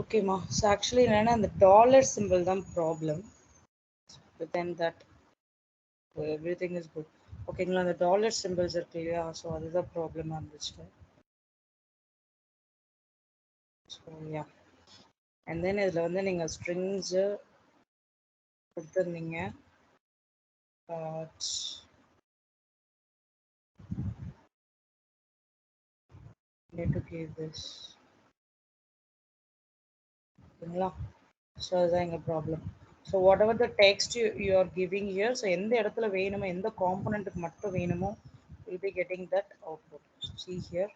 Okay, ma. So actually, the dollar symbol is the problem. But then that everything is good. Okay, the dollar symbols are clear. So that is the problem on this one. So yeah. And then இதுல வந்து நீங்க strings கொடுத்திருந்தீங்க. Need to give this. So that's a problem. So whatever the text you are giving here, so எந்த இடத்துல வேணுமோ எந்த காம்போனன்ட்க்கு மட்டும் வேணுமோ will be getting that output. So see here.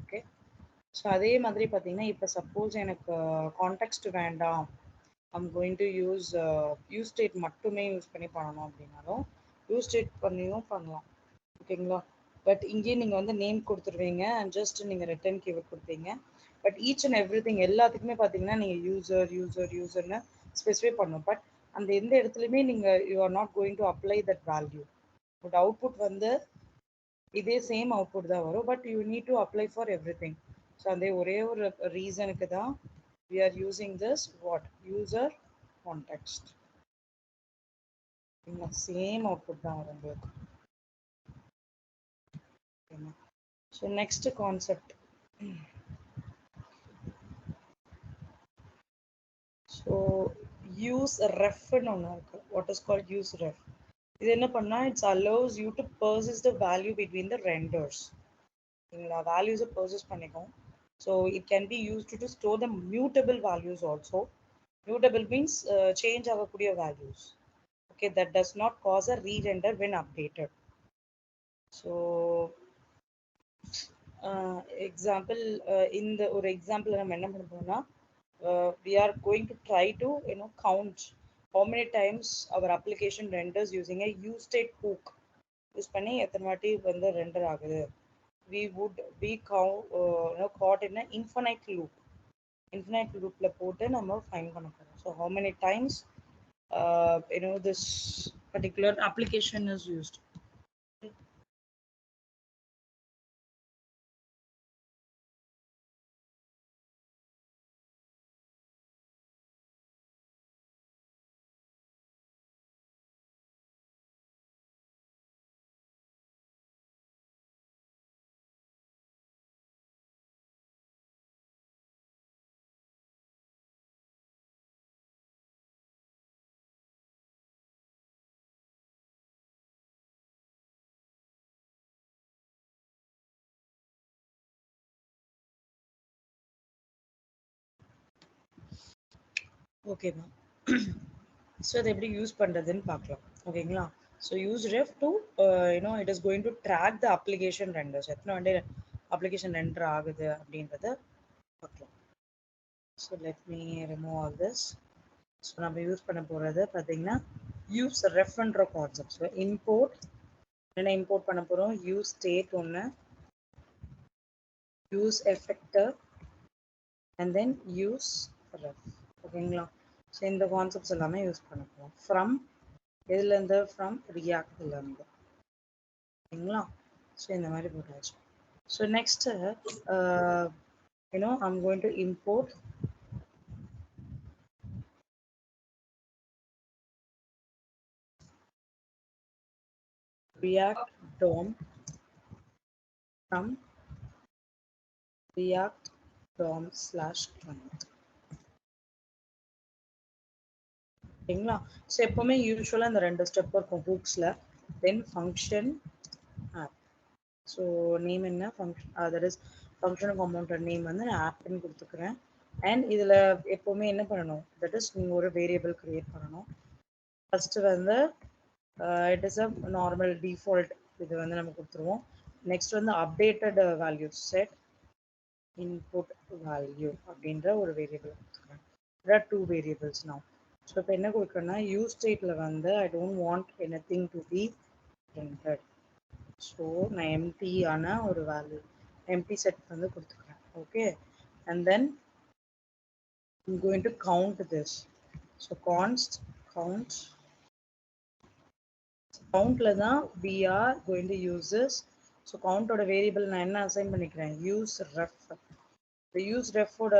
Okay. So அதே மாதிரி பார்த்தீங்கன்னா இப்போ சப்போஸ் எனக்கு கான்டெக்ஸ்ட் வேண்டாம், I'm going to use state மட்டுமே யூஸ் பண்ணி பண்ணணும் அப்படின்னாலும் யூஸ் ஸ்டேட் பண்ணியும் பண்ணலாம். ஓகேங்களா? பட் இங்கேயும் நீங்கள் வந்து நேம் கொடுத்துருவீங்க அண்ட் ஜஸ்ட் நீங்கள் ரிட்டர்ன் கீவேர்ட் கொடுப்பீங்க. But each and every thing எல்லாத்துக்குமே பார்த்தீங்கன்னா நீங்கள் யூசர்னு ஸ்பெசிஃபை பண்ணணும். பட் அந்த எந்த இடத்துலையுமே நீங்கள் you are not going to apply that value. But output வந்து இதே சேம் அவுட்புட் தான் வரும். But you need to apply for every thing. So அந்த ஒரே ஒரு ரீசனுக்கு தான் we are using this what user context. Same output தான் வரும் உங்களுக்கு. So next concept. So use ரெஃப்னு ஒன்று இருக்கு. What is called use ref. இது என்ன பண்ணா it's allows you to persist the value between the renders. சரிங்களா? வேல்யூஸை பர்சஸ் பண்ணிக்கும். So it can be used to store the mutable values also. Mutable means change ஆகக்கூடிய values. Okay, that does not cause a re-render when updated. So example இந்த ஒரு example நம்ம என்ன பண்ண போறோம்னா we are going to try to count how many times our application renders using a use state hook. Use பண்ணி எத்தனை வாட்டி வந்து ரெண்டர் ஆகுது. We would be caught in an infinite loop. Infinite loopல போட்டு நம்ம ஃபைண்ட் பண்ண போறோம். So how many times this particular application is used. Okay, ma'am. So அதை எப்படி யூஸ் பண்ணுறதுன்னு பார்க்கலாம். ஓகேங்களா? So use ref to it is going to track the application renders. எத்தனை வாட்டி அப்ளிகேஷன் ரெண்டர் ஆகுது அப்படின்றத பார்க்கலாம். So let me remove all this. So நம்ம யூஸ் பண்ண போகிறது பார்த்தீங்கன்னா யூஸ் ரெஃப்ன்ற கான்செப்ட். ஸோ இம்போர்ட் என்ன இம்போர்ட் பண்ண போகிறோம்? யூஸ் ஸ்டேட் ஒன்று, use effect and then use ref. ஓகேங்களா? ஸோ இந்த கான்செப்ட்ஸ் எல்லாமே யூஸ் பண்ண போகிறோம். ஃப்ரம் இதுலேருந்து ஃப்ரம் ரியாக்ட்லேருந்து. ஓகேங்களா? ஸோ இந்த மாதிரி போட்டாச்சு. So next I'm going to import React DOM from React DOM/client. ஓகேங்களா? ஸோ எப்போவுமே யூஸ்வலாக இந்த ரெண்டு ஸ்டெப் இருக்கும் ஹூக்ஸில். Then function app. So name என்ன function, that is function component name வந்து நான் ஆப்னு கொடுத்துக்கிறேன். அண்ட் இதில் எப்போவுமே என்ன பண்ணணும், தட் இஸ் நீங்கள் ஒரு வேரியபிள் க்ரியேட் பண்ணணும். ஃபஸ்ட்டு வந்து it is a normal default, இது வந்து நம்ம கொடுத்துருவோம். நெக்ஸ்ட் வந்து updated value set input value அப்படின்ற ஒரு வேரியபிள் கொடுத்துக்கிறேன். there are two variables now. So இப்போ என்ன கொடுக்குறேன்னா யூஸ் ஸ்டேட்டில் வந்து I don't want anything to be printed. So நான் எம்டியான ஒரு வேல்யூ எம்டி செட் வந்து கொடுத்துக்கிறேன். Okay, and then I'm going to count this. So const count. Countல தான் we are going to use this. So count ஓட வேரியபிள் நான் என்ன அசைன் பண்ணிக்கிறேன்? Use ref. the use ref ஓட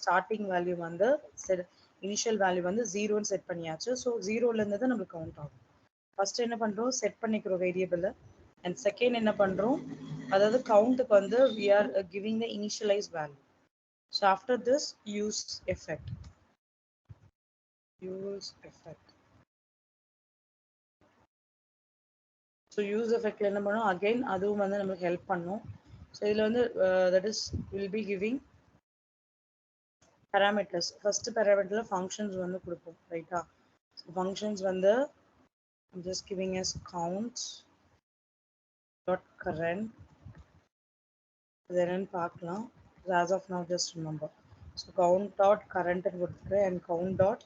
ஸ்டார்டிங் வேல்யூ வந்து இனிஷியல் வேல்யூ வந்து 0 ன்னு செட் பண்ணியாச்சு. ஸோ 0ல இருந்து தான் நம்மளுக்கு கவுண்ட் ஆகும். ஃபர்ஸ்ட் என்ன பண்றோம், செட் பண்ணிக்கிறோம் வேரியபிள். அண்ட் செகண்ட் என்ன பண்றோம், அதாவது கவுண்ட்டுக்கு வந்து we are giving the initialized value. So after this use effect. Use effect. So use effect என்ன பண்ணும், again அதுவும் வந்து நமக்கு ஹெல்ப் பண்ணும். ஸோ இதில் வந்து that is will be giving parameters. First parameter functions வந்து கொடுப்போம், ரைட்டா? So functions வந்து I'm just giving as count dot current. Then பார்க்கலாம். As of now just remember. So count dot current கொடுத்துக்கிறேன் and count dot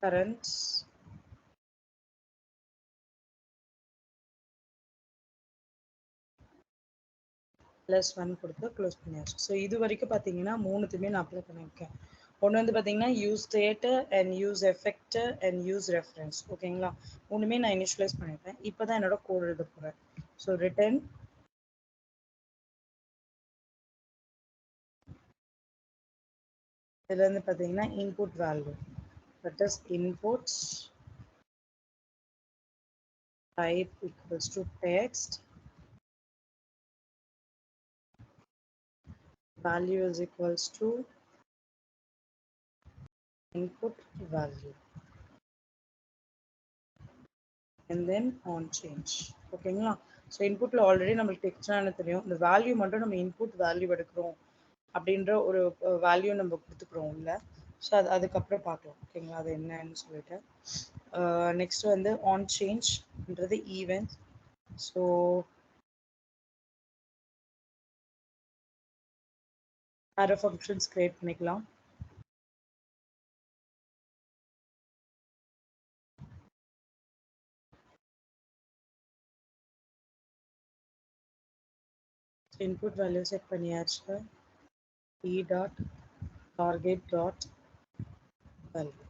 current plus 1 கொடுத்து close பண்ணியாச்சு. So இது வரைக்கும் பார்த்தீங்கன்னா மூணுத்துமே நான் அப்ளை பண்ணியிருக்கேன். ஒன்று வந்து பார்த்தீங்கன்னா use date and use effect and use reference. ஓகேங்களா, மூணுமே நான் இனிஷியலைஸ் பண்ணியிருக்கேன். இப்போ தான் என்னோட கோட் எழுத போகிறேன். ஸோ ரிட்டன் இதில் வந்து பார்த்தீங்கன்னா input value, that is inputs type equals to text, value is equals to input value, and then on change. ஓகேங்களா, ஸோ இன்புட்டில் ஆல்ரெடி நம்மளுக்கு டெக்ஸ்ட்னா தெரியும். இந்த வேல்யூ மட்டும் நம்ம இன்புட் வேல்யூ எடுக்கிறோம் அப்படின்ற ஒரு வேல்யூ நம்ம கொடுத்துக்கிறோம் இல்லை. ஸோ அதுக்கப்புறம் பார்க்கலாம். ஓகேங்களா, அது என்னன்னு சொல்லிட்டு நெக்ஸ்ட் வந்து ஆன் சேஞ்ச்ன்றது ஈவெண்ட். ஸோ வேறு ஃபங்க்ஷன்ஸ் கிரியேட் பண்ணிக்கலாம். இன்புட் வேல்யூ செட் பண்ணியாச்சு. e dot target dot value.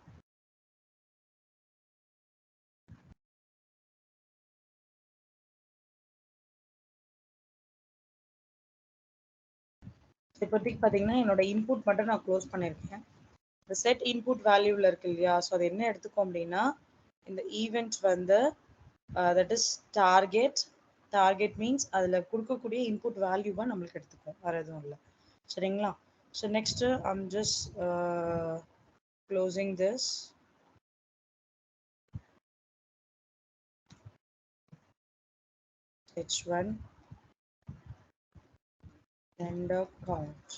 இப்போதைக்கு பார்த்தீங்கன்னா என்னோட இன்புட் மட்டும் நான் க்ளோஸ் பண்ணியிருக்கேன். இந்த செட் இன்புட் வேல்யூவில் இருக்கு இல்லையா, ஸோ அது என்ன எடுத்துக்கோம் அப்படின்னா இந்த ஈவெண்ட் வந்து that is target. Target means அதில் கொடுக்கக்கூடிய இன்புட் வேல்யூவாக நம்மளுக்கு எடுத்துக்கும், வேறு எதுவும் இல்லை. சரிங்களா, so next I'm just closing this. h1 render count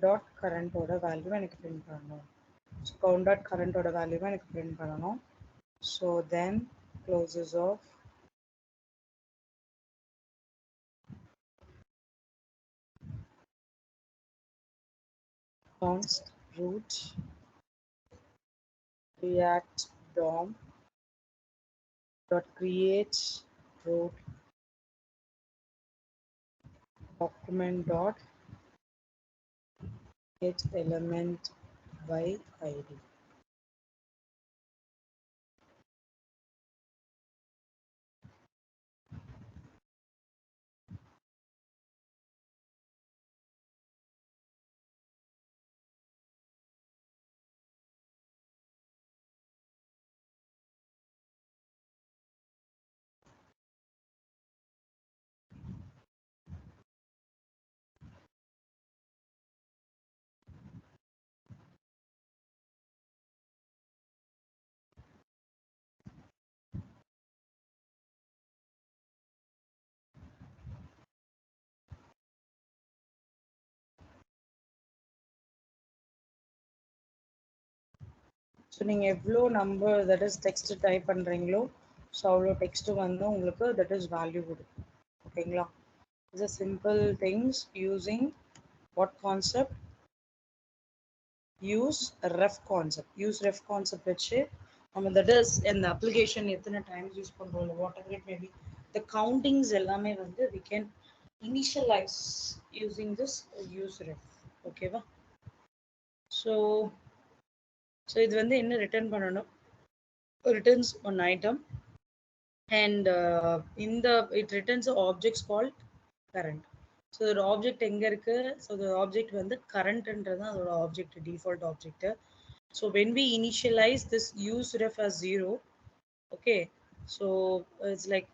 dot current ஓட வேல்யூ எனக்கு பிரிண்ட் பண்ணணும். ஸோ கவுண்ட் டாட் கரண்டோட வேல்யூவை எனக்கு பிரிண்ட் பண்ணணும். So then closes of const root react dom dot create root document dot get element by id. So நீங்கள் எவ்வளோ number that is text type பண்ணுறீங்களோ ஸோ அவ்வளோ டெக்ஸ்ட்டு வந்து உங்களுக்கு தட் இஸ் வேல்யூ கொடுக்கும். ஓகேங்களா, it's a simple things using what concept, use ref concept. Use ref concept வச்சு நம்ம தட் இஸ் இந்த அப்ளிகேஷன் எத்தனை டைம்ஸ் யூஸ் பண்ணுறோம் இல்லை whatever it maybe the countings எல்லாமே வந்து we can initialise using this use ref. ஓகேவா, so இது வந்து என்ன ரிட்டர்ன் பண்ணணும், returns one item and in the it returns a objects called current. So the object எங்க இருக்கு? So the object வந்து currentன்றது தான் அதோட object, default object. So when we initialize this useref as 0, okay, so it's like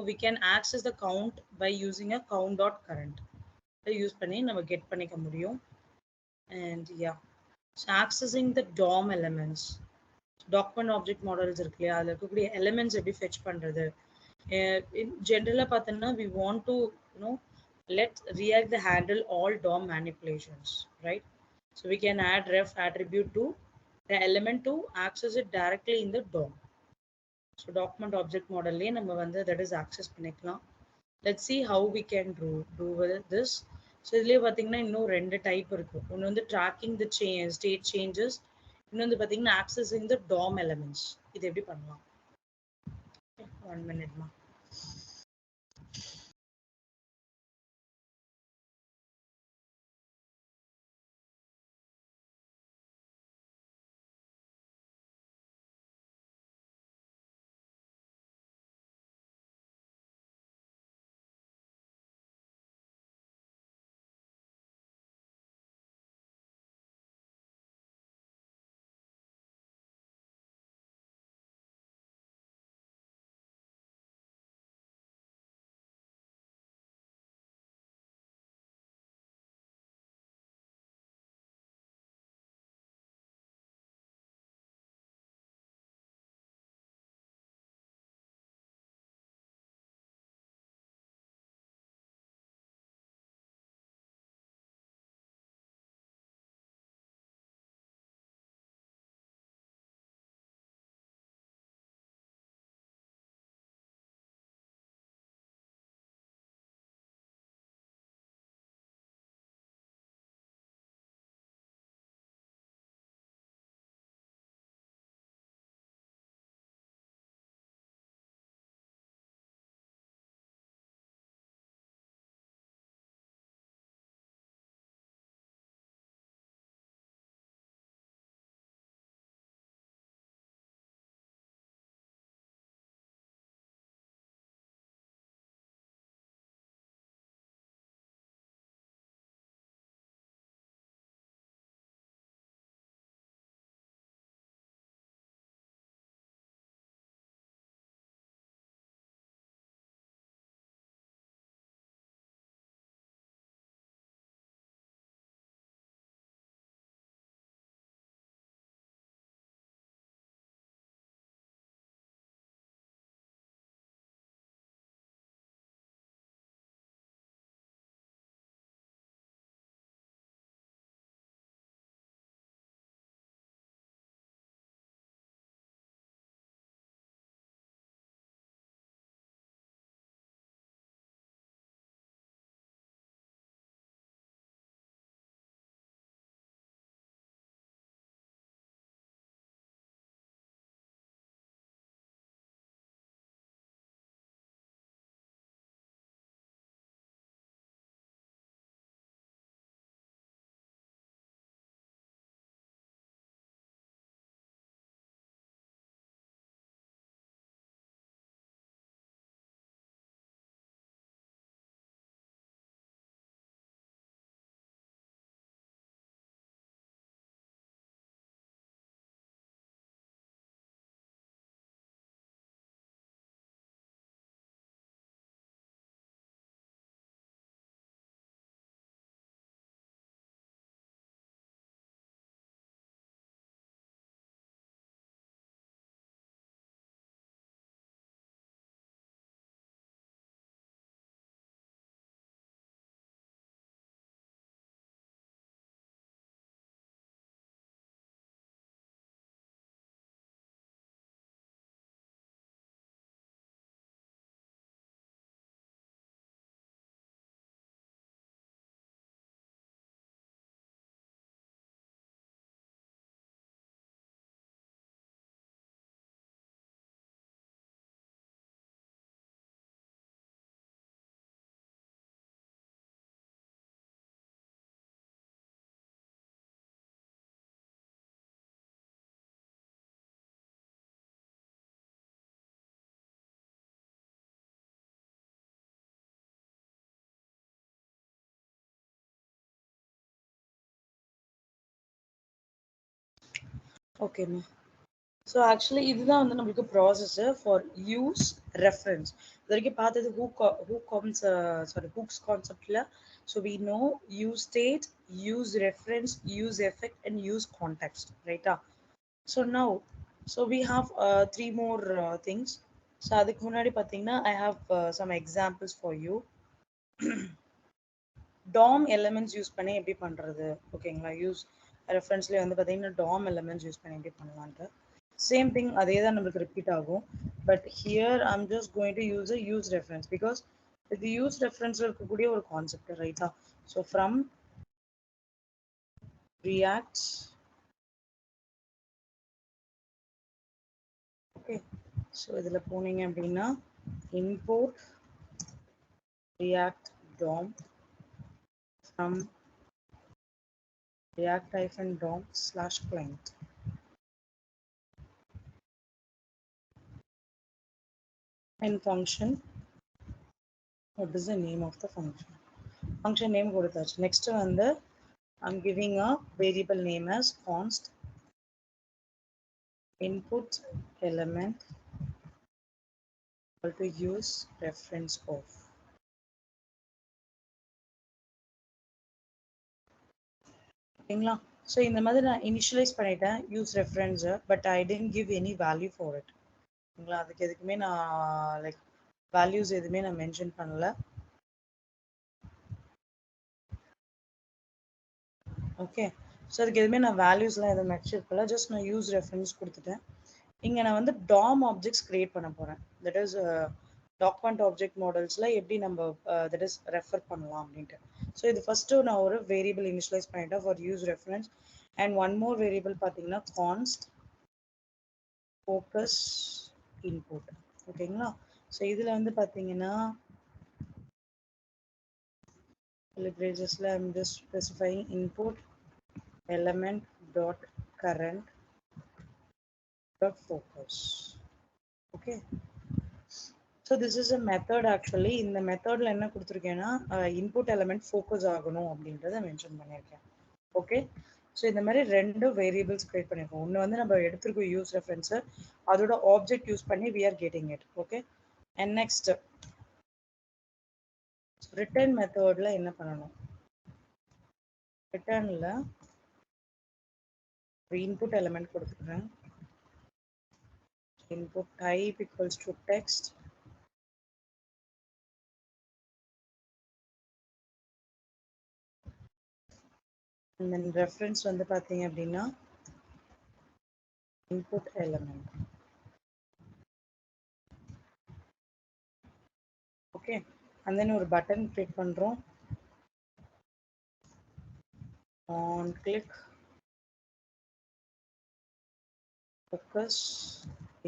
we can access the count by using a count dot current. Use பண்ணி நம்ம get பண்ணிக்க முடியும். And yeah, so accessing the DOM elements, document object models இருக்கு இல்லையா, அதில் இருக்கக்கூடிய elements எப்படி fetch பண்றது. ஜென்ரலாக பார்த்தோம்னா we want to let React the handle all DOM manipulations, right? So we can add ref attribute to the element to access it directly in the DOM. So document object modelலே நம்ம வந்து that is access பண்ணிக்கலாம். Let's see how we can do with this. So இதுலயே பார்த்தீங்கன்னா இன்னும் ரெண்டு type இருக்கு. ஒன்று வந்து tracking the state changes, இன்னொன்று பார்த்தீங்கன்னா accessing the DOM elements. இது எப்படி பண்ணலாம்? 1 minute. Okay, ma. So actually இதுதான் வந்து நமக்கு process for use reference. இது வரைக்கும் பார்த்தது hooks conceptல. So we know use state, use reference, use effect, and use context, right? So now, so we have three more things. So அதுக்கு முன்னாடி பார்த்தீங்கன்னா I have some examples for you. DOM elements use பண்ணி எப்படி பண்றது, ஓகேங்களா? Use ரெஃபரன்ஸ்ல வந்து பார்த்தீங்கன்னா DOM elements use பண்ணி எப்படி பண்ணலான்ட்டு சேம் திங் அதே தான் நம்மளுக்கு ரிப்பீட் ஆகும். But here I'm just going to use a use reference because இது யூஸ் ரெஃபரன்ஸ்ல இருக்கக்கூடிய ஒரு கான்செப்ட், ரைட்டா? So from react, okay. So இதில் போனீங்க அப்படின்னா import react DOM from react-dom/client. And function, what is the name of the function? Function name கொடுத்தாச்சு. Next வந்து I'm giving a variable name as const input element equal to use reference of. ஓகேங்களா? So இந்த மாதிரி நான் initialise பண்ணிட்டேன் use ரெஃபரன்ஸை, but I didn't give any value for it. ஓகேங்களா? அதுக்கு எதுக்குமே நான் லைக் வேல்யூஸ் எதுவுமே நான் மென்ஷன் பண்ணல. ஓகே. ஸோ அதுக்கு எதுவுமே நான் வேல்யூஸ்லாம் எதுவும் மென்ஷன் பண்ணல, ஜஸ்ட் நான் யூஸ் ரெஃபரன்ஸ் கொடுத்துட்டேன். இங்கே நான் வந்து டாம் ஆப்ஜெக்ட்ஸ் கிரியேட் பண்ண போகிறேன். தட் இஸ் டாக்குமெண்ட் ஆப்ஜெக்ட் மாடல்ஸில் எப்படி நம்ம தட் இஸ் ரெஃபர் பண்ணலாம் அப்படின்ட்டு. ஸோ இது ஃபஸ்ட்டு நான் ஒரு வேரியபிள் இனிஷியலைஸ் பண்ணிட்டேன் for use reference. And one more variable பார்த்தீங்கன்னா கான்ஸ்ட் ஃபோக்கஸ் இன்புட், ஓகேங்களா? ஸோ இதில் வந்து பார்த்தீங்கன்னா libregesல I'm just specifying input element dot current dot focus. Okay. So this is a method actually. இந்த மெத்தட்ல என்ன கொடுத்துருக்கேன்னா இன்புட் எலமெண்ட் ஃபோக்கஸ் ஆகணும் அப்படின்றத மென்ஷன் பண்ணியிருக்கேன். ஓகே. ஸோ இந்த மாதிரி ரெண்டு வேரியபிள்ஸ் கிரியேட் பண்ணியிருக்கோம். ஒன்று வந்து நம்ம எடுத்துருக்கோம் யூஸ் ரெஃபரன்ஸு, அதோட ஆப்ஜெக்ட் யூஸ் பண்ணி we are getting it. Okay. And next return மெத்தட்ல என்ன பண்ணணும், ரிட்டர்ன்ல ஒரு இன்புட் எலமெண்ட் கொடுத்துக்கிறேன். Input type equals to text, and then reference வந்து பார்த்தீங்க அப்படின்னா input element. Okay, and then ஒரு பட்டன் கிளிக் பண்றோம். On click focus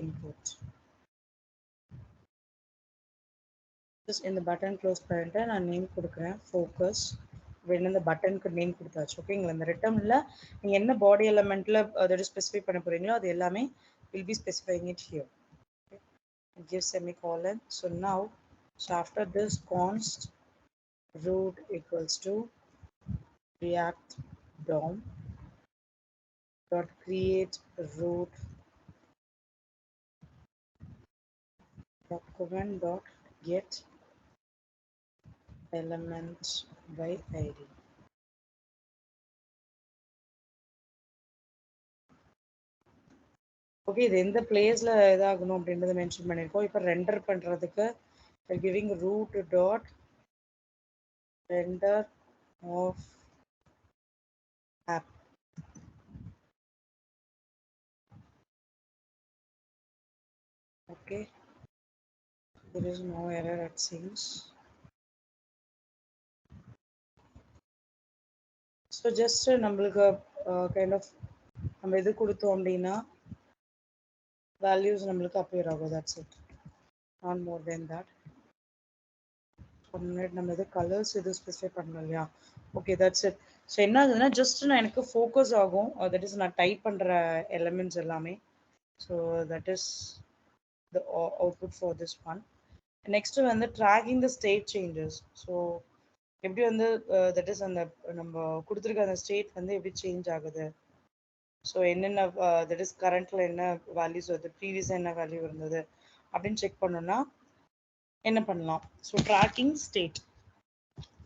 input. Just இந்த பட்டன் க்ளோஸ் பண்ணிட்டு நான் நேம் கொடுக்குறேன் focus. வேணும் இந்த பட்டனுக்கு நேம் கொடுத்தாச்சு. ஓகேங்களா? இந்த ரிட்டர்ன்ல நீங்க என்ன பாடி எலமெண்ட்ல அதோட ஸ்பெசிஃபை பண்ண போறீங்களோ அது எல்லாமே will be specifying it here. Okay. Give semicolon. So now, so after this const root equals to react DOM dot create root document dot get elements by id. Okay, இது எந்த பிளேஸ்ல இதாகணும் அப்படின்றத மென்ஷன் பண்ணியிருக்கோம். இப்போ ரெண்டர் பண்றதுக்கு giving root dot render of app. Okay, there is no error it seems. So just நம்மளுக்கு kind of நம்ம எது கொடுத்தோம் அப்படின்னா வேல்யூஸ் நம்மளுக்கு அப்பியர் ஆகும். That's it, not more then that. நம்ம எது கலர்ஸ் எது ஸ்பெசிஃபை பண்ணணும் இல்லையா? Okay, that's it. ஸோ என்ன ஆகுதுன்னா ஜஸ்ட் நான் எனக்கு ஃபோக்கஸ் ஆகும், தட் இஸ் நான் டைப் பண்ணுற எலமெண்ட்ஸ் எல்லாமே. So that is the output for this one. Next வந்து tracking the state changes. So எப்படி வந்து தட் இஸ் அந்த நம்ம கொடுத்துருக்க அந்த ஸ்டேட் வந்து எப்படி சேஞ்ச் ஆகுது ஸோ என்னென்ன தட் இஸ் கரண்ட்ல என்ன வேல்யூஸ் வருது, ப்ரீவியஸ் என்ன வேல்யூ இருந்தது அப்படின்னு செக் பண்ணோம்னா என்ன பண்ணலாம். So tracking state.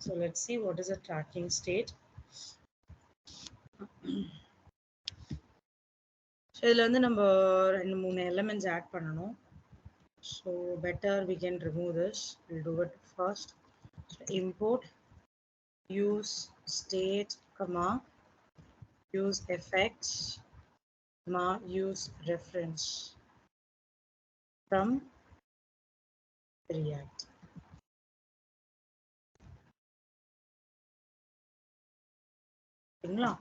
So let's see what is a tracking state. So இதில் வந்து நம்ம 2-3 elements ஆட் பண்ணணும். So better we can remove this. We'll do it first. So import use state comma use effects comma use reference from React. ஓகேங்களா.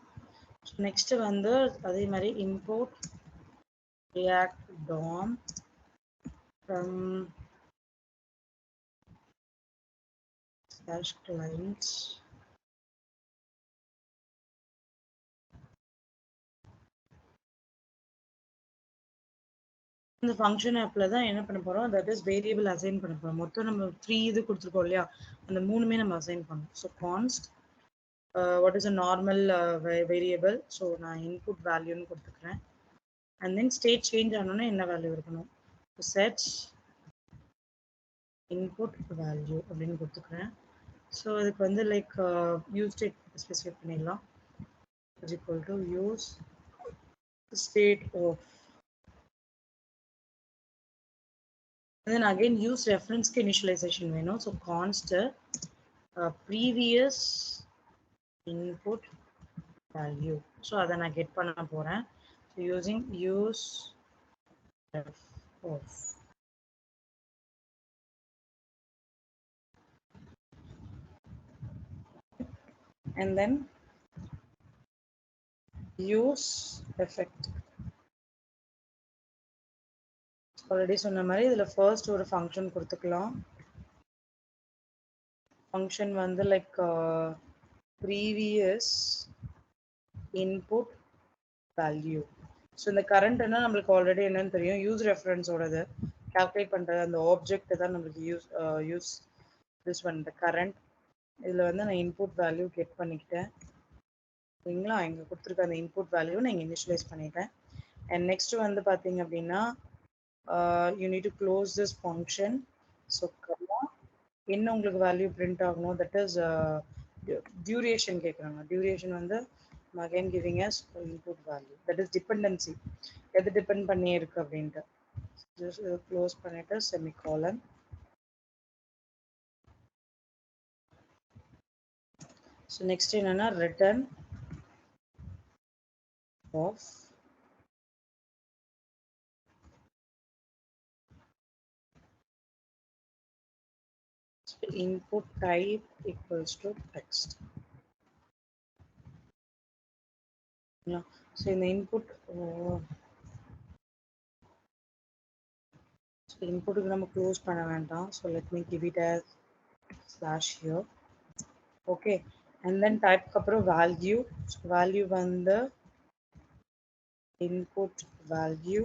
Next வந்து அதே மாதிரி import react DOM from /clients இந்த function ஆப்ல தான் என்ன பண்ண போறோம், தட் இஸ் வேரியபிள் அசைன் பண்ண போறோம். மொத்தம் நம்ம 3 இது கொடுத்துருக்கோம் இல்லையா, அந்த 3மே நம்ம அசைன் பண்ணோம். So கான்ஸ்ட் what is a normal variable, so நான் இன்புட் வேல்யூன்னு கொடுத்துக்கிறேன். அண்ட் தென் ஸ்டேட் சேஞ்ச் ஆனோன்னா என்ன வேல்யூ இருக்கணும், செட் இன்புட் வேல்யூ அப்படின்னு கொடுத்துக்கிறேன். ஸோ இதுக்கு வந்து லைக் யூஸ் ஸ்டேட் ஸ்பெசிஃபை பண்ணிடலாம். Is equal to use state of. And then again use reference initialization வேணும். So const previous input value. So அதை நான் get பண்ண போறேன். So using use ref of. And then use effect. Already சொன்ன மாதிரி இதுல first ஒரு ஃபங்க்ஷன் கொடுத்துக்கலாம். ஃபங்க்ஷன் வந்து like previous input value. So இந்த கரண்ட்னா நம்மளுக்கு ஆல்ரெடி என்னன்னு தெரியும், யூஸ் ரெஃபரன்ஸோடது கால்குலேட் பண்ணுறது அந்த ஆப்ஜெக்ட் தான் நம்மளுக்கு யூஸ் பண்ணுற கரண்ட். இதில் வந்து நான் இன்புட் வேல்யூ கெட் பண்ணிக்கிட்டேன் சரிங்களா. இங்கே கொடுத்துருக்க அந்த இன்புட் வேல்யூ நான் இங்கே இனிஷியலைஸ் பண்ணிட்டேன். அண்ட் நெக்ஸ்ட் வந்து பார்த்தீங்க அப்படின்னா you need to close this function. So என்ன உங்களுக்கு வேல்யூ பிரிண்ட் ஆகணும், தட் இஸ் டியூரேஷன் கேட்குறாங்க. டியூரேஷன் வந்து again giving us input value, that is dependency, எது டிபெண்ட் பண்ணி இருக்கு அப்படின்ட்டு. ஜஸ்ட் க்ளோஸ் பண்ணிட்டு செமிகாலன். ஸோ நெக்ஸ்ட் என்னன்னா return of input type equals to text. So இந்த இன்புட் இன்புட்டுக்கு நம்ம க்ளோஸ் பண்ண வேண்டாம். So let me give it as slash here. Okay. And then டைப்க்கு அப்புறம் வேல்யூ. வேல்யூ வந்து input value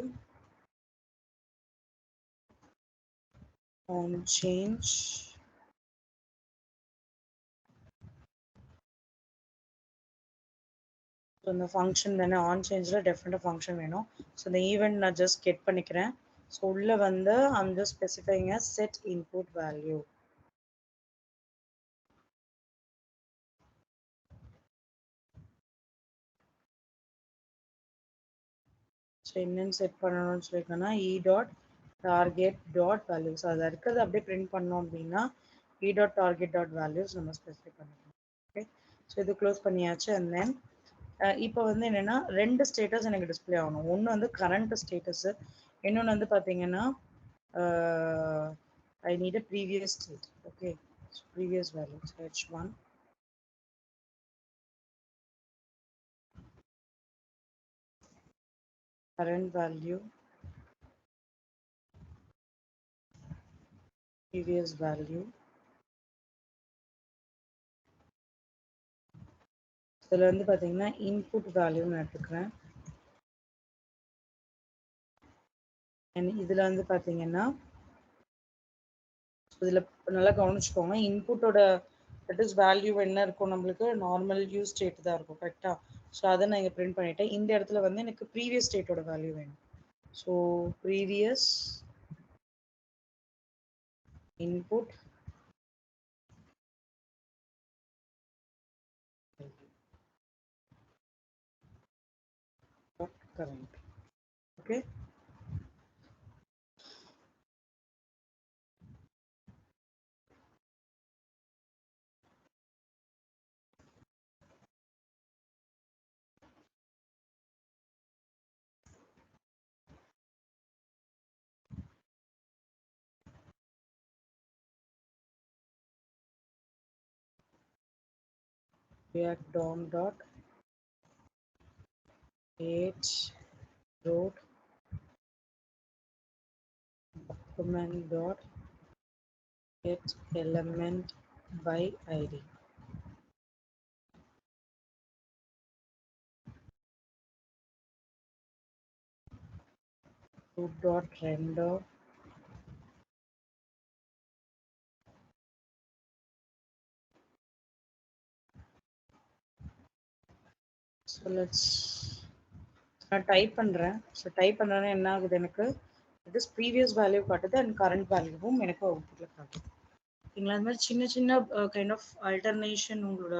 on change so இந்த ஃபங்க்ஷன் தானே ஆன் சேஞ்சில் டெஃபினட்டாக ஃபங்க்ஷன் வேணும். ஸோ இந்த ஈவெண்ட் நான் ஜஸ்ட் கெட் பண்ணிக்கிறேன். ஸோ உள்ளே வந்து I'm just specifying as set input value. So என்னன்னு செட் பண்ணணும்னு சொல்லியிருக்கேன்னா e dot target dot values, அதை இருக்கிறது அப்படியே பிரிண்ட் பண்ணோம் அப்படின்னா e dot target dot values நம்ம ஸ்பெசிஃபை பண்ணிக்கலாம். ஓகே. ஸோ இது க்ளோஸ் பண்ணியாச்சு. அண்ட் தென் இப்போ வந்து என்னென்னா 2 ஸ்டேட்டஸ் எனக்கு டிஸ்பிளே ஆகணும். ஒன்று வந்து கரண்ட் ஸ்டேட்டஸு, இன்னொன்று வந்து பார்த்தீங்கன்னா I need a previous state. Okay, so previous value, so h1 current value previous value. இதில் வந்து பார்த்தீங்கன்னா இன்புட் வேல்யூ நான் எடுத்துக்கிறேன். அண்ட் இதில் வந்து பார்த்தீங்கன்னா இதில் நல்லா கவனிச்சுக்கோங்க, இன்புட்டோட தட் இஸ் வேல்யூ என்ன இருக்கும் நம்மளுக்கு நார்மல் யூஸ் ஸ்டேட் தான் இருக்கும் கரெக்டா. ஸோ அதை நான் இங்கே பிரிண்ட் பண்ணிட்டேன். இந்த இடத்துல வந்து எனக்கு ப்ரீவியஸ் ஸ்டேட்டோட வேல்யூ வேணும். So previous input current. Okay. React DOM dot h root document dot get element by id. Root dot render so let's நான் டைப் பண்றேன். ஸோ டைப் பண்ணோன்னா என்ன ஆகுது எனக்கு இட் இஸ் ப்ரீவியஸ் வேல்யூ காட்டுது அண்ட் கரண்ட் வேல்யூவும் எனக்கு அவுட்புட்ல காட்டுது. ஓகேங்களா. அது மாதிரி சின்ன சின்ன கைண்ட் ஆஃப் அல்டர்னேஷன் உங்களோட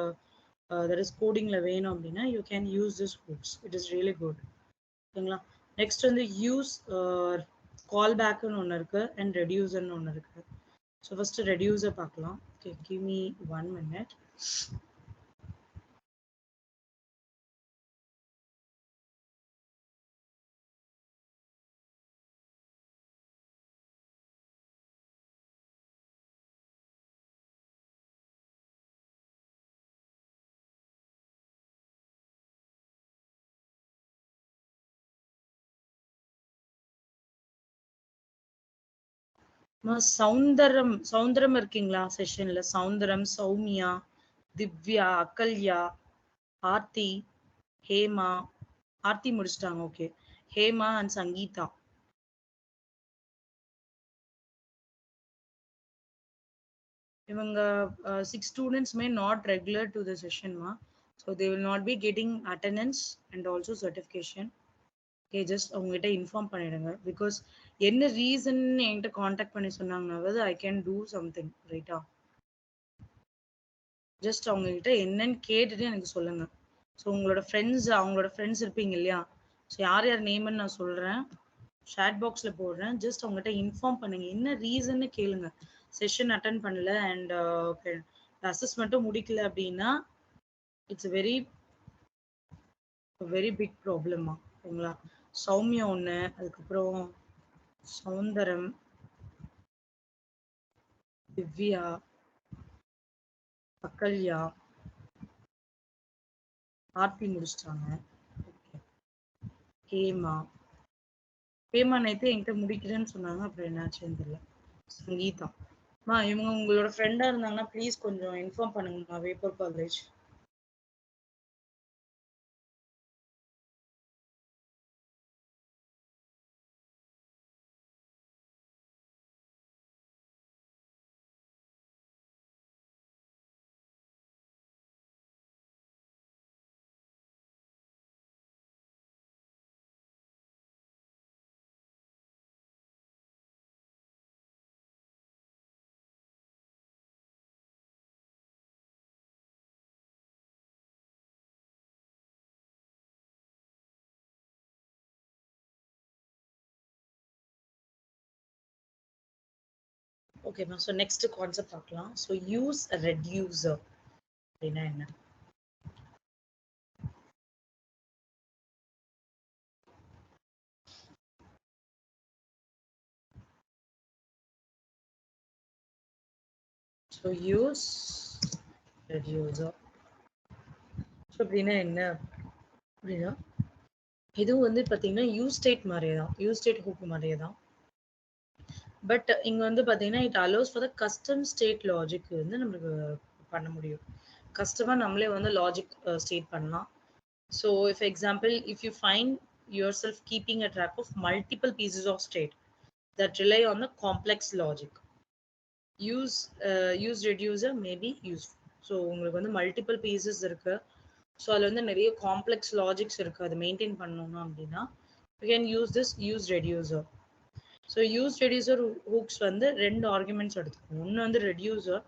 தட் இஸ் கோடிங்ல வேணும் அப்படின்னா you can use this hooks. It is really good. ஓகேங்களா. நெக்ஸ்ட் வந்து யூஸ் கால் பேக்குன்னு ஒன்று இருக்கு அண்ட் ரெடியூசர்னு ஒன்று இருக்கு. ஸோ ஃபர்ஸ்ட் ரெடியூசர் பார்க்கலாம். Okay, give me 1 minute. Soundaram Soundaram இருக்கீங்களா செஷன்ல? சௌந்தரம், சௌமியா, திவ்யா, அகல்யா, ஆர்த்தி, ஹேமா. ஆர்த்தி முடிச்சிட்டாங்க. Okay, Hema and Sangeetha. இவங்க 6 students may not regular to the session ma, so they will not be getting attendance and also certification. Okay, just அவங்ககிட்ட inform பண்ணிடுங்க. Because என்ன reason என்கிட்ட contact பண்ணி சொன்னாங்கன்னாவது I can do something ரைட்டா. Just அவங்ககிட்ட என்னன்னு கேட்டுட்டு எனக்கு சொல்லுங்க. ஸோ அவங்களோட ஃப்ரெண்ட்ஸ் இருப்பீங்க இல்லையா? ஸோ யார் யார் நேம்னு நான் சொல்றேன், ஷேட் பாக்ஸ்ல போடுறேன். ஜஸ்ட் அவங்ககிட்ட இன்ஃபார்ம் பண்ணுங்க, என்ன ரீசன்னு கேளுங்க. செஷன் அட்டன் பண்ணல அண்ட் அசஸ்மெண்ட்டும் முடிக்கல அப்படின்னா இட்ஸ் வெரி வெரி பிக் ப்ராப்ளமா. ஓகேங்களா. சௌமியா ஒன்று, அதுக்கப்புறம் சௌந்தரம், திவ்யா, அகல்யா, ஆர்த்தி முடிச்சிட்டாங்க. ஹேமா ஹேமா நேற்று என்கிட்ட முடிக்கிறேன்னு சொன்னாங்க, அப்புறம் என்னாச்சுன்னு தெரியல. சங்கீதா இவங்க உங்களோட ஃப்ரெண்டா இருந்தாங்கன்னா ப்ளீஸ் கொஞ்சம் இன்ஃபார்ம் பண்ணுங்கம்மா. வேப்பர் காலேஜ். ஓகேம்மா. ஸோ நெக்ஸ்ட் கான்செப்ட் பார்க்கலாம். ஸோ யூஸ் ரெடியூசர் அப்படின்னா என்ன? ஸோ யூஸ் ரெடியூசர் ஸோ அப்படின்னா என்ன அப்படின்னா இதுவும் வந்து பார்த்தீங்கன்னா யூஸ் ஸ்டேட் மாதிரியே தான், யூஸ் ஸ்டேட் ஹூக் மாதிரியே தான். பட் இங்க வந்து பார்த்தீங்கன்னா it allows for the custom state logic வந்து நம்மளுக்கு பண்ண முடியும். கஸ்டமாக நம்மளே வந்து லாஜிக் ஸ்டேட் பண்ணலாம். So if example if you find yourself keeping a track of multiple pieces of state that rely on the complex logic, use reducer may be useful. So உங்களுக்கு வந்து மல்டிபிள் பீசஸ் இருக்கு. So அதில் வந்து நிறைய complex logics இருக்கு. அதை maintain பண்ணணும் அப்படின்னா you can use this use reducer. So use reducer hooks வந்து ரெண்டு ஆர்குமெண்ட்ஸ் எடுத்துக்கணும். ஒன்று வந்து ரெடியூசர்,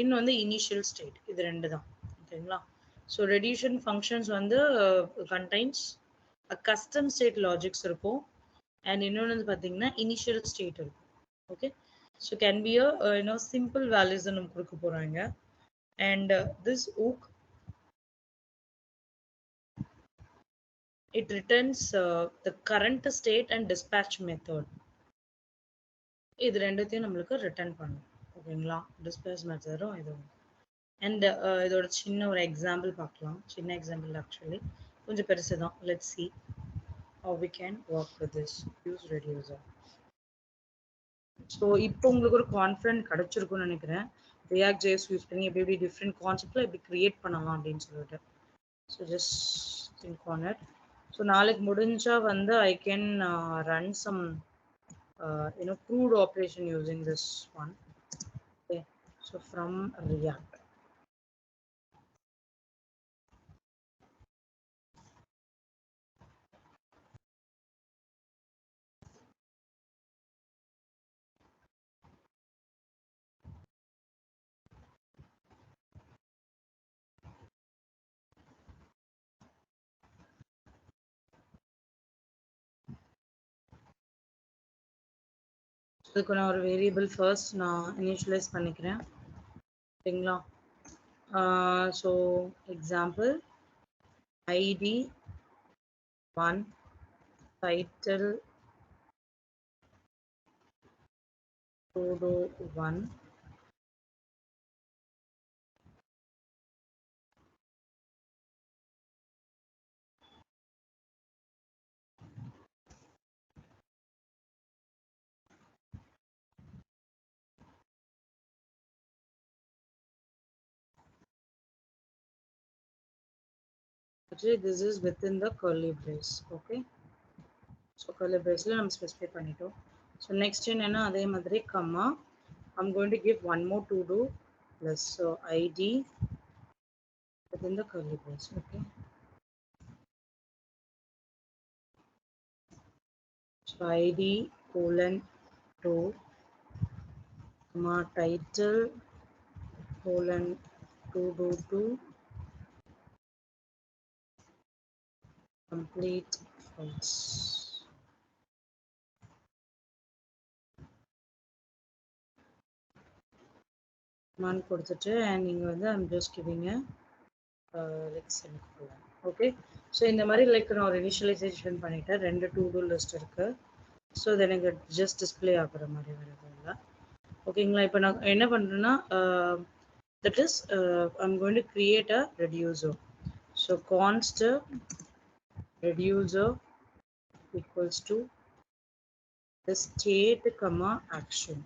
இன்னும் வந்து இனிஷியல் ஸ்டேட். இது ரெண்டு தான். ஓகேங்களா? ஸோ ரெடியூஷன் ஃபங்க்ஷன்ஸ் வந்து கண்டைன்ஸ் கஸ்டம் ஸ்டேட் லாஜிக்ஸ் இருக்கும். அண்ட் இன்னொன்று வந்து பார்த்தீங்கன்னா இனிஷியல் ஸ்டேட் இருக்கும். Okay, so can be a simple values நம்ம கொடுக்க போகிறாங்க. And this hook it returns the current state and dispatch method. இது ரெண்டுத்தையும் நம்மளுக்கு ரிட்டர்ன் பண்ணும். ஓகேங்களா? டிஸ்பேச் மெத்தடும் இதுவும். அண்ட் இதோட சின்ன ஒரு எக்ஸாம்பிள் பார்க்கலாம். சின்ன எக்ஸாம்பிள் ஆக்சுவலி கொஞ்சம் பெருசு தான். Let's see how we can work with this use reducer. So இப்போ உங்களுக்கு ஒரு கான்ஃபிடென்ட் கிடைச்சிருக்கும்னு நினைக்கிறேன். ரியாக்ட் ஜேஎஸ் யூஸ் பண்ணி எப்படி எப்படி டிஃப்ரெண்ட் கான்செப்ட்ல எப்படி கிரியேட் பண்ணலாம் அப்படின்னு சொல்லிட்டு. So just think on it. So நாளைக்கு முடிஞ்சா வந்து I can run some crude operation using this one. Okay, so from React. இதுக்கு நான் ஒரு வேரியபிள் ஃபர்ஸ்ட் நான் இனிஷியலைஸ் பண்ணிக்கிறேன். சரிங்களா? So example ID 1 title photo 1 actually this is within the curly brace. Okay, so curly braceல நம்ம specify பண்ணிட்டோம். So next என்னன்னா அதே மாதிரி கம்மா I'm going to give one more to do plus ID within the curly brace. Okay, so ID colon 2 comma title colon 2 complete false. command கொடுத்துட்டு and நீங்க வந்து I'm just giving a like semicolon. Okay, so இந்த மாதிரி like நான் ஒரு initialization பண்ணிட்டேன். ரெண்டு to do list இருக்கு. ஸோ இது எனக்கு ஜஸ்ட் டிஸ்பிளே ஆகுற மாதிரி வருது இல்லை. ஓகேங்களா? இப்போ நான் என்ன பண்ணுறேன்னா that is I'm going to create a reducer. So கான்ஸ்ட் reducer equals to the state comma action.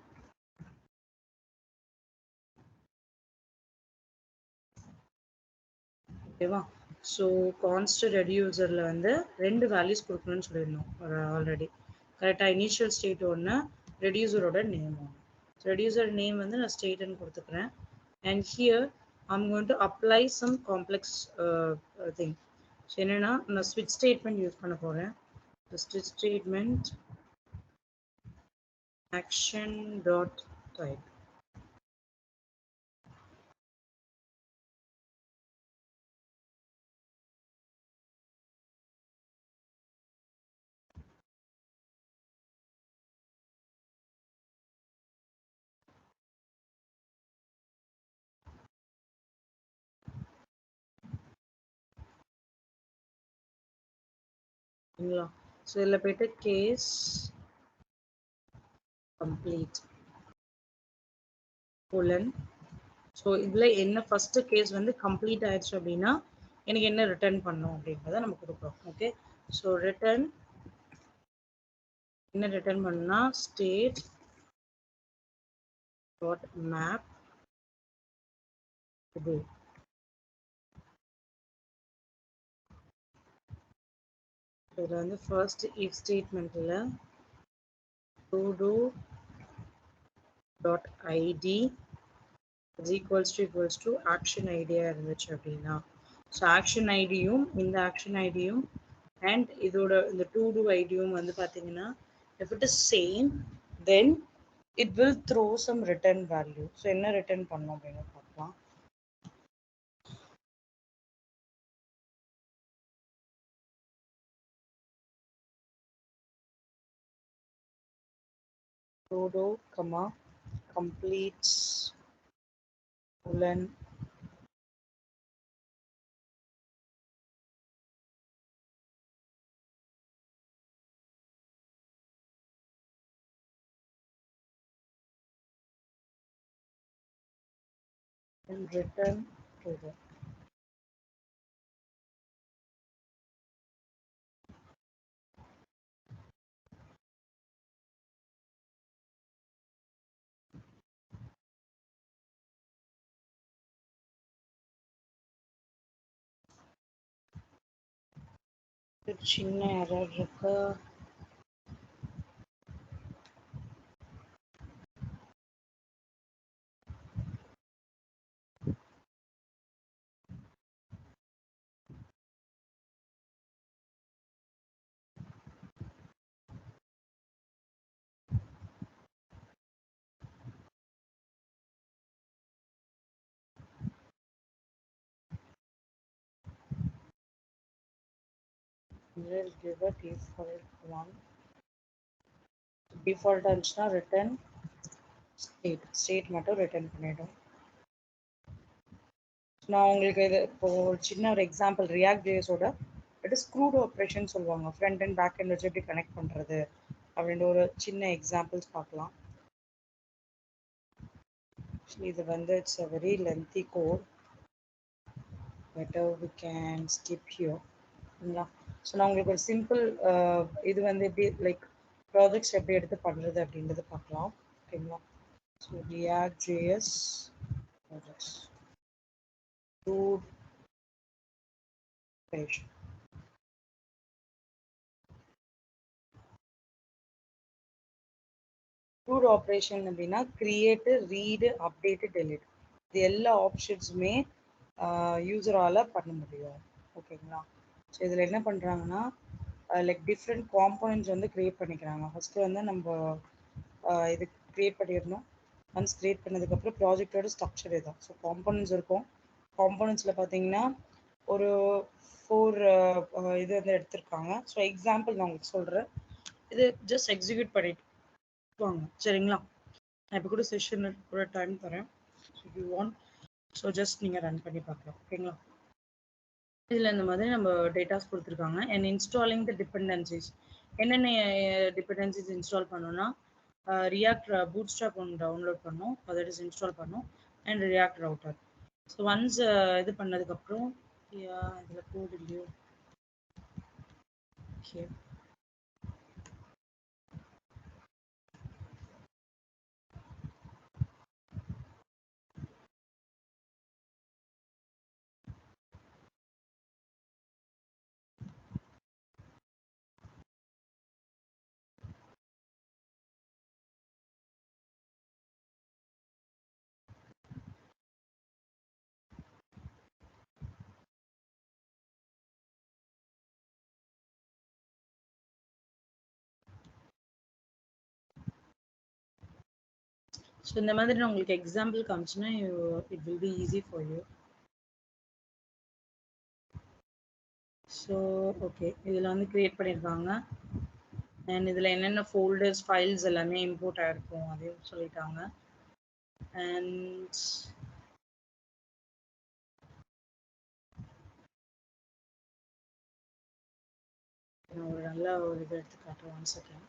ஓகேவா? ஸோ கான்ஸ்ட் ரெடியூசரில் வந்து ரெண்டு வேல்யூஸ் கொடுக்கணும்னு சொல்லியிருந்தோம் ஆல்ரெடி. கரெக்டாக இனிஷியல் ஸ்டேட் ஒன்று, ரெடியூசரோட நேம் ஒன்று. ரெடியூசர் நேம் வந்து நான் ஸ்டேட்னு கொடுத்துக்கிறேன். And here I'm going to apply some complex thing. So என்னன்னா நான் switch statement யூஸ் பண்ண போறேன். The switch statement action dot type. சரிங்களா? ஸோ இதில் போயிட்டு கேஸ் கம்ப்ளீட் colon. ஸோ இதில் என்ன ஃபர்ஸ்ட் கேஸ் வந்து கம்ப்ளீட் ஆயிடுச்சு அப்படின்னா எனக்கு என்ன ரிட்டர்ன் பண்ணும் அப்படின்றத நம்ம கொடுக்குறோம். ஓகே, ஸோ ரிட்டர்ன் என்ன ரிட்டர்ன் பண்ணா ஸ்டேட் டாட் மேப் இது. இதில் வந்து ஃபர்ஸ்ட் இஃப் ஸ்டேட்மெண்ட்டில் to do dot id is equals to action idea இருந்துச்சு அப்படின்னா, ஸோ ஆக்ஷன் ஐடியும் இந்த ஆக்ஷன் ஐடியும் அண்ட் இதோட இந்த டு டூ ஐடியும் வந்து பார்த்தீங்கன்னா if it is same then it will throw some return value. So என்ன ரிட்டர்ன் பண்ணோம் அப்படின்னு பார்க்கலாம். todo comma completes colon and return todo. சின்ன எரர் இருக்கு. We'll give a default one. Default இருந்துச்சுன்னா ரிட்டர்ன் ஸ்டேட் மட்டும் ரிட்டர்ன் பண்ணிடும். நான் உங்களுக்கு இது இப்போ ஒரு சின்ன ஒரு எக்ஸாம்பிள் ரியாக்ட் ஜேஎஸோட இட் இஸ் ஸ்க்ரூட் ஆப்ரேஷன் சொல்லுவாங்க, ஃப்ரண்ட் அண்ட் பேக் அண்ட் வச்சு எப்படி கனெக்ட் பண்ணுறது அப்படின்ற ஒரு சின்ன எக்ஸாம்பிள்ஸ் பார்க்கலாம். இது வந்து it's a very lengthy code, better we can skip here. சரிங்களா? ஸோ நான் உங்களுக்கு ஒரு சிம்பிள் இது வந்து எப்படி லைக் ப்ராஜெக்ட்ஸ் எப்படி எடுத்து பண்ணுறது அப்படின்றது பார்க்கலாம். ஓகேங்களா? So react JS projects root page. root operation அப்படின்னா கிரியேட், ரீடு, அப்டேட்டு, டெலிட் இது எல்லா ஆப்ஷன்ஸுமே யூசரால் பண்ண முடியும். ஓகேங்களா? ஸோ இதில் என்ன பண்ணுறாங்கன்னா லைக் டிஃப்ரெண்ட் காம்போனன்ட்ஸ் வந்து க்ரியேட் பண்ணிக்கிறாங்க. ஃபஸ்ட்டு வந்து நம்ம இது க்ரியேட் பண்ணிடணும். ஒன்ஸ் க்ரியேட் பண்ணதுக்கப்புறம் ப்ராஜெக்டோட ஸ்ட்ரக்சர் இதுதான். ஸோ காம்போனன்ட்ஸ் இருக்கும். காம்போனன்ட்ஸில் பார்த்தீங்கன்னா ஒரு 4 இது வந்து எடுத்திருக்காங்க. ஸோ எக்ஸாம்பிள் நான் உங்களுக்கு சொல்கிறேன். இது ஜஸ்ட் எக்ஸிக்யூட் பண்ணிட்டு வாங்க. சரிங்களா? நான் இப்போ கூட செஷன் கூட டைம் தரேன். யூ வாண்ட் ஸோ ஜஸ்ட் நீங்கள் ரன் பண்ணி பார்க்கலாம். ஓகேங்களா? இதில் இந்த மாதிரி நம்ம டேட்டாஸ் கொடுத்துருக்காங்க. அண்ட் இன்ஸ்டாலிங் த டிபெண்டன்சிஸ் என்னென்ன டிபெண்டன்சிஸ் இன்ஸ்டால் பண்ணோன்னா ரியாக்ட் பூட் ஸ்ட்ராப் ஒன்று டவுன்லோட் பண்ணோம், அதை இன்ஸ்டால் பண்ணோம் and react router. So once இது பண்ணதுக்கப்புறம் இதில் கோட் இல்லையோ. ஓகே, ஸோ இந்த மாதிரி நான் உங்களுக்கு எக்ஸாம்பிள் காமிச்சுன்னா it will be easy for you. So okay, இதில் வந்து க்ரியேட் பண்ணியிருக்காங்க அண்ட் இதில் என்னென்ன ஃபோல்டர்ஸ் ஃபைல்ஸ் எல்லாமே இம்போர்ட் ஆகிருக்கும் அதையும் சொல்லிட்டாங்க. அண்ட் நான் ஒரு நல்ல ஒரு இது எடுத்து காட்டுறேன். 1 செகண்ட்.